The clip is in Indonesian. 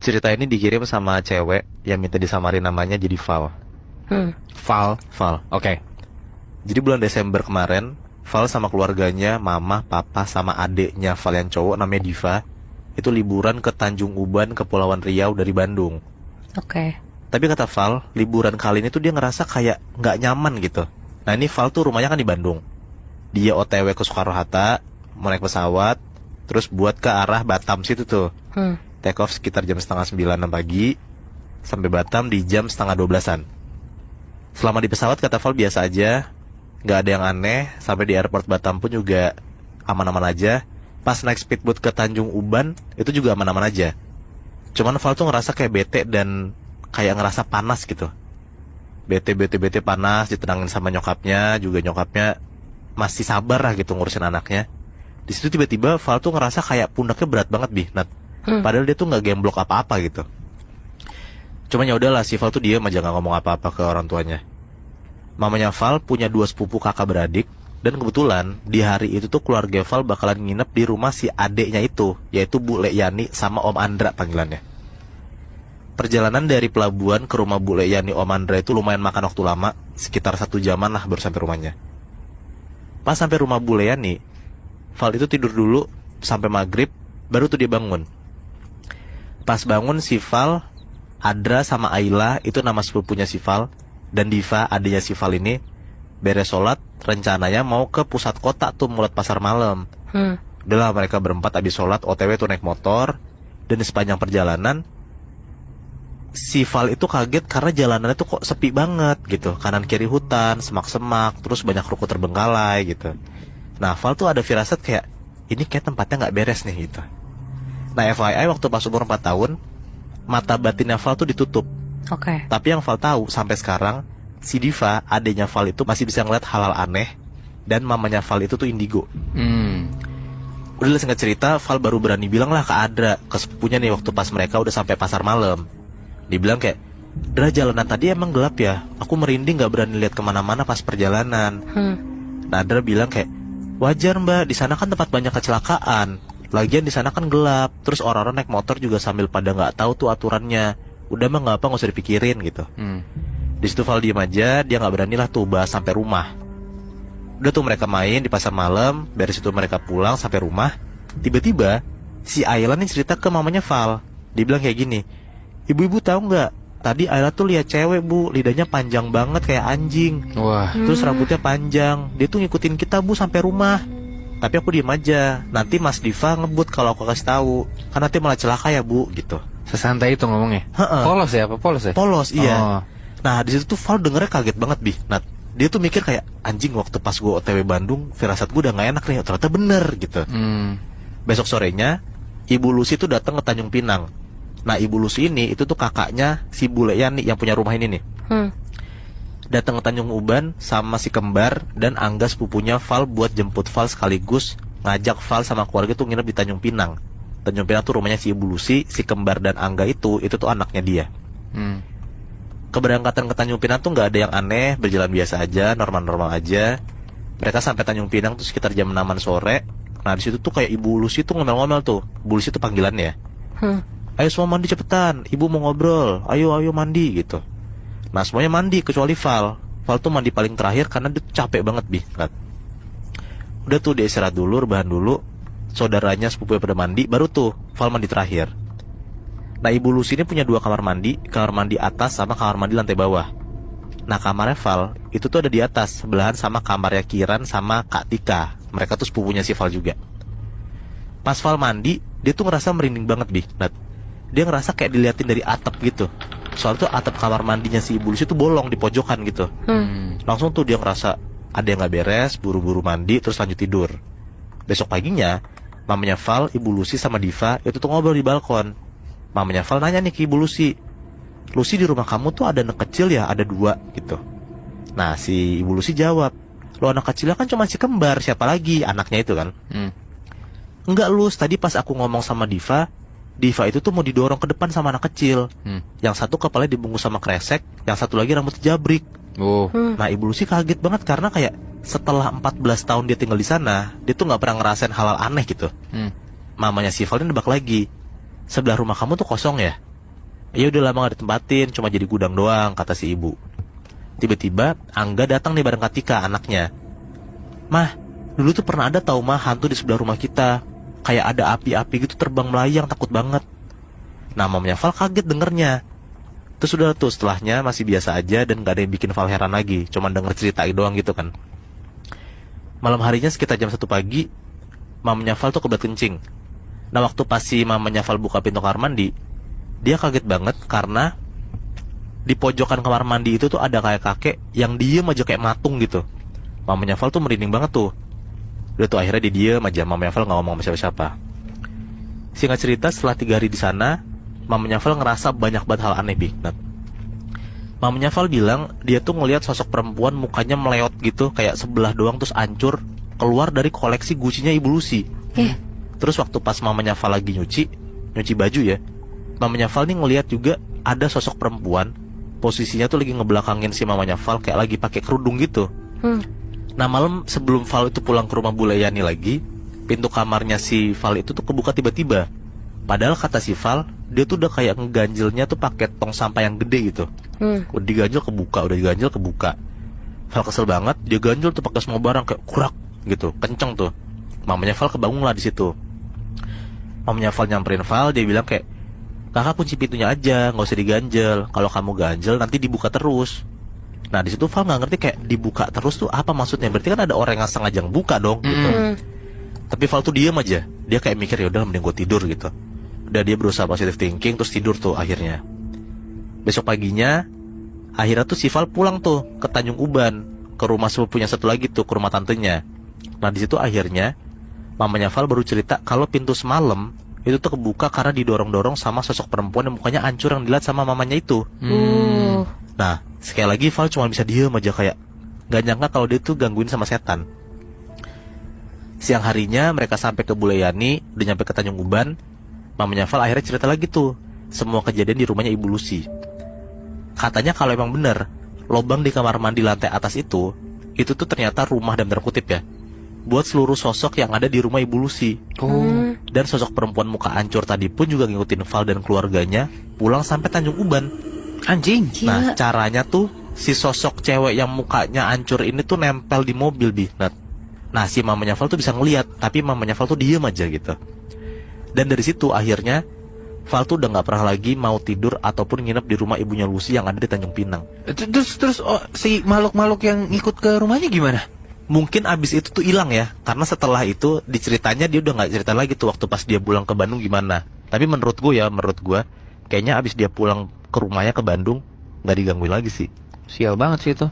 Cerita ini dikirim sama cewek yang minta disamarin namanya jadi Val. Val. Val. Oke. Jadi bulan Desember kemarin, Val sama keluarganya, mama, papa, sama adeknya Val yang cowok namanya Diva, itu liburan ke Tanjung Uban, Kepulauan Riau dari Bandung. Oke. Tapi kata Val, liburan kali ini tuh dia ngerasa kayak nggak nyaman gitu. Nah ini Val tuh rumahnya kan di Bandung. Dia OTW ke Soekarno-Hatta, mau naik pesawat, terus buat ke arah Batam situ tuh. Take off sekitar jam setengah 9 pagi, sampai Batam di jam setengah 12-an. Selama di pesawat kata Val biasa aja, nggak ada yang aneh. Sampai di airport Batam pun juga aman-aman aja. Pas naik speedboat ke Tanjung Uban, itu juga aman-aman aja. Cuman Val tuh ngerasa kayak bete dan kayak ngerasa panas gitu. Bete panas, ditenangin sama nyokapnya, juga nyokapnya masih sabar lah gitu ngurusin anaknya. Di situ tiba-tiba Val tuh ngerasa kayak pundaknya berat banget Nat. Padahal dia tuh nggak gemblok apa-apa gitu. Cuman ya udahlah, si Val tuh diem aja nggak ngomong apa-apa ke orang tuanya. Mamanya Val punya 2 sepupu kakak beradik, dan kebetulan di hari itu tuh keluarga Val bakalan nginep di rumah si adeknya itu, yaitu Bu Leyani sama Om Andra panggilannya. Perjalanan dari pelabuhan ke rumah Bu Leyani Om Andra itu lumayan makan waktu lama, sekitar 1 jaman lah baru sampai rumahnya. Pas sampai rumah Bu Leyani, Val itu tidur dulu sampai maghrib, baru tuh dia bangun. Pas bangun si Val, Adra sama Ayla, itu nama sepupunya si Val, dan Diva adiknya si Val ini beres sholat, rencananya mau ke pusat kota tuh mulut pasar malam. Udahlah mereka berempat abis sholat OTW tuh naik motor. Dan di sepanjang perjalanan si Val itu kaget karena jalanannya tuh kok sepi banget gitu. Kanan kiri hutan, semak-semak, terus banyak ruko terbengkalai gitu. Nah Val tuh ada firasat kayak ini kayak tempatnya gak beres nih gitu. Nah FYI waktu pas umur 4 tahun, mata batinnya Val tuh ditutup. Oke. Tapi yang Val tahu sampai sekarang, si Diva, adenya Val itu masih bisa ngeliat hal-hal aneh. Dan mamanya Val itu tuh indigo. Udah singkat cerita, Val baru berani bilang lah ke Adra, ke sepupunya nih waktu pas mereka udah sampai pasar malam. Dibilang kayak, Dra jalanan tadi emang gelap ya, aku merinding gak berani lihat kemana-mana pas perjalanan. Nah Adra bilang kayak, wajar mbak, di sana kan tempat banyak kecelakaan. Lagian di sana kan gelap, terus orang-orang naik motor juga sambil pada nggak tahu tuh aturannya. Udah mah nggak apa, nggak usah dipikirin gitu. Di situ Val diem aja, dia nggak berani lah tuh bahas sampai rumah. Udah tuh mereka main di pasar malam, dari situ mereka pulang sampai rumah. Tiba-tiba si Ayla nih cerita ke mamanya Val. Dia bilang kayak gini, ibu-ibu tahu nggak? Tadi Ayla tuh lihat cewek bu, lidahnya panjang banget kayak anjing. Wah. Terus rambutnya panjang, dia tuh ngikutin kita bu sampai rumah. Tapi aku diem aja. Nanti Mas Diva ngebut kalau aku kasih tahu. Kan nanti malah celaka ya bu, gitu. Sesantai itu ngomongnya. Heeh. Polos ya, apa polos ya? Polos, iya. Oh. Nah di situ tuh Val dengernya kaget banget Nat. Dia tuh mikir kayak anjing, waktu pas gue OTW Bandung, firasat gue udah gak enak nih. Ternyata bener gitu. Besok sorenya, Ibu Lucy tuh datang ke Tanjung Pinang. Nah Ibu Lucy ini itu tuh kakaknya si Bu Leyani yang punya rumah ini nih. Datang ke Tanjung Uban sama si kembar dan Angga sepupunya Val buat jemput Val sekaligus ngajak Val sama keluarga tuh nginep di Tanjung Pinang. Tanjung Pinang tuh rumahnya si Ibu Lucy, si kembar dan Angga itu tuh anaknya dia. Keberangkatan ke Tanjung Pinang tuh nggak ada yang aneh, berjalan biasa aja, normal-normal aja. Mereka sampai Tanjung Pinang tuh sekitar jam 6-an sore. Nah di situ tuh kayak Ibu Lucy tuh ngomel-ngomel tuh. Bu Lucy tuh panggilannya. Ayo semua mandi cepetan, ibu mau ngobrol. Ayo mandi gitu. Nah semuanya mandi kecuali Val. Val tuh mandi paling terakhir karena dia tuh capek banget Nat. Udah tuh dia istirahat dulu, rebahan dulu. Saudaranya sepupunya pada mandi, baru tuh Val mandi terakhir. Nah Ibu Lucy ini punya 2 kamar mandi atas sama kamar mandi lantai bawah. Nah kamarnya Val itu tuh ada di atas, sebelahan sama kamarnya Kiran sama Kak Tika. Mereka tuh sepupunya si Val juga. Pas Val mandi, dia tuh ngerasa merinding banget Nat. Dia ngerasa kayak diliatin dari atap gitu. Soalnya tuh atap kamar mandinya si Ibu Lucy tuh bolong di pojokan gitu. Langsung tuh dia ngerasa ada yang gak beres, buru-buru mandi terus lanjut tidur. Besok paginya, mamanya Val, Ibu Lucy sama Diva itu tuh ngobrol di balkon. Mamanya Val nanya nih ke Ibu Lucy, Lucy di rumah kamu tuh ada anak kecil ya, ada 2 gitu. Nah si Ibu Lucy jawab, lo anak kecilnya kan cuma si kembar, siapa lagi anaknya itu kan. Enggak Lus, tadi pas aku ngomong sama Diva itu tuh mau didorong ke depan sama anak kecil. Yang satu kepalanya dibungkus sama kresek, yang satu lagi rambutnya jabrik. Nah Ibu Lucy kaget banget karena kayak setelah 14 tahun dia tinggal di sana, dia tuh nggak pernah ngerasain hal-hal aneh gitu. Mamanya si Val ini nebak lagi, sebelah rumah kamu tuh kosong ya? Ya udah lama gak ditempatin, cuma jadi gudang doang, kata si ibu. Tiba-tiba Angga datang nih bareng Katika, anaknya. Mah, dulu tuh pernah ada tau mah hantu di sebelah rumah kita. Kayak ada api-api gitu terbang melayang, takut banget. Nah, mamanya Val kaget dengernya. Terus udah tuh setelahnya masih biasa aja dan gak ada yang bikin Val heran lagi. Cuman denger cerita doang gitu kan. Malam harinya sekitar jam 1 pagi, mamanya Val tuh kebelet kencing. Nah, waktu pas si mamanya Val buka pintu kamar mandi, dia kaget banget karena di pojokan kamar mandi itu tuh ada kayak kakek yang diem aja kayak matung gitu. Mamanya Val tuh merinding banget tuh. Udah tuh akhirnya dia diem aja, mamanya Val gak ngomong sama siapa-siapa. Singkat cerita, setelah 3 hari di sana, mamanya Val ngerasa banyak banget hal aneh, Bi. Nah, mamanya Val bilang dia tuh ngelihat sosok perempuan mukanya meleot gitu, kayak sebelah doang terus hancur, keluar dari koleksi gucinya Ibu Lucy. Terus waktu pas mamanya Val lagi nyuci baju ya, mamanya Val nih ngelihat juga ada sosok perempuan, posisinya tuh lagi ngebelakangin si mamanya Val kayak lagi pakai kerudung gitu. Nah, malam sebelum Val itu pulang ke rumah Bu Leyani lagi, pintu kamarnya si Val itu tuh kebuka tiba-tiba. Padahal kata si Val, dia tuh udah kayak ngeganjelnya tuh pakai tong sampah yang gede gitu. Udah diganjel kebuka. Val kesel banget, dia ganjel tuh pakai semua barang kayak kurak gitu, kenceng tuh. Mamanya Val kebangun lah di situ. Mamanya Val nyamperin Val, dia bilang kayak, kakak kunci pintunya aja, nggak usah diganjel. Kalau kamu ganjel nanti dibuka terus. Nah, di situ Val nggak ngerti kayak dibuka terus tuh apa maksudnya. Berarti kan ada orang yang sengaja buka dong gitu. Tapi Val tuh diem aja. Dia kayak mikir, ya udah mending gue tidur gitu. Udah, dia berusaha positive thinking terus tidur tuh akhirnya. Besok paginya akhirnya tuh si Val pulang tuh ke Tanjung Uban, ke rumah sepupunya satu lagi tuh, ke rumah tantenya. Nah, di situ akhirnya mamanya Val baru cerita kalau pintu semalam itu tuh kebuka karena didorong-dorong sama sosok perempuan yang mukanya hancur yang dilihat sama mamanya itu. Nah, sekali lagi Val cuma bisa diem aja kayak gak nyangka kalau dia tuh gangguin sama setan. Siang harinya mereka sampai ke Bu Leyani, udah nyampe ke Tanjung Uban. Mamanya Val akhirnya cerita lagi tuh semua kejadian di rumahnya Ibu Lucy. Katanya kalau emang bener lobang di kamar mandi lantai atas itu tuh ternyata rumah dan terkutip ya, buat seluruh sosok yang ada di rumah Ibu Lucy. Dan sosok perempuan muka hancur tadi pun juga ngikutin Val dan keluarganya pulang sampai Tanjung Uban. Anjing. Nah, caranya tuh si sosok cewek yang mukanya hancur ini tuh nempel di mobil, Bi. Nah, si mamanya Val tuh bisa ngeliat, tapi mamanya Val tuh diem aja gitu. Dan dari situ akhirnya Val tuh udah gak pernah lagi mau tidur ataupun nginep di rumah ibunya Lucy yang ada di Tanjung Pinang. Terus si makhluk-makhluk yang ikut ke rumahnya gimana? Mungkin abis itu tuh hilang ya, karena setelah itu diceritanya dia udah gak cerita lagi tuh waktu pas dia pulang ke Bandung gimana. Tapi menurut gue kayaknya abis dia pulang ke rumahnya ke Bandung gak digangguin lagi sih. Sial banget sih itu.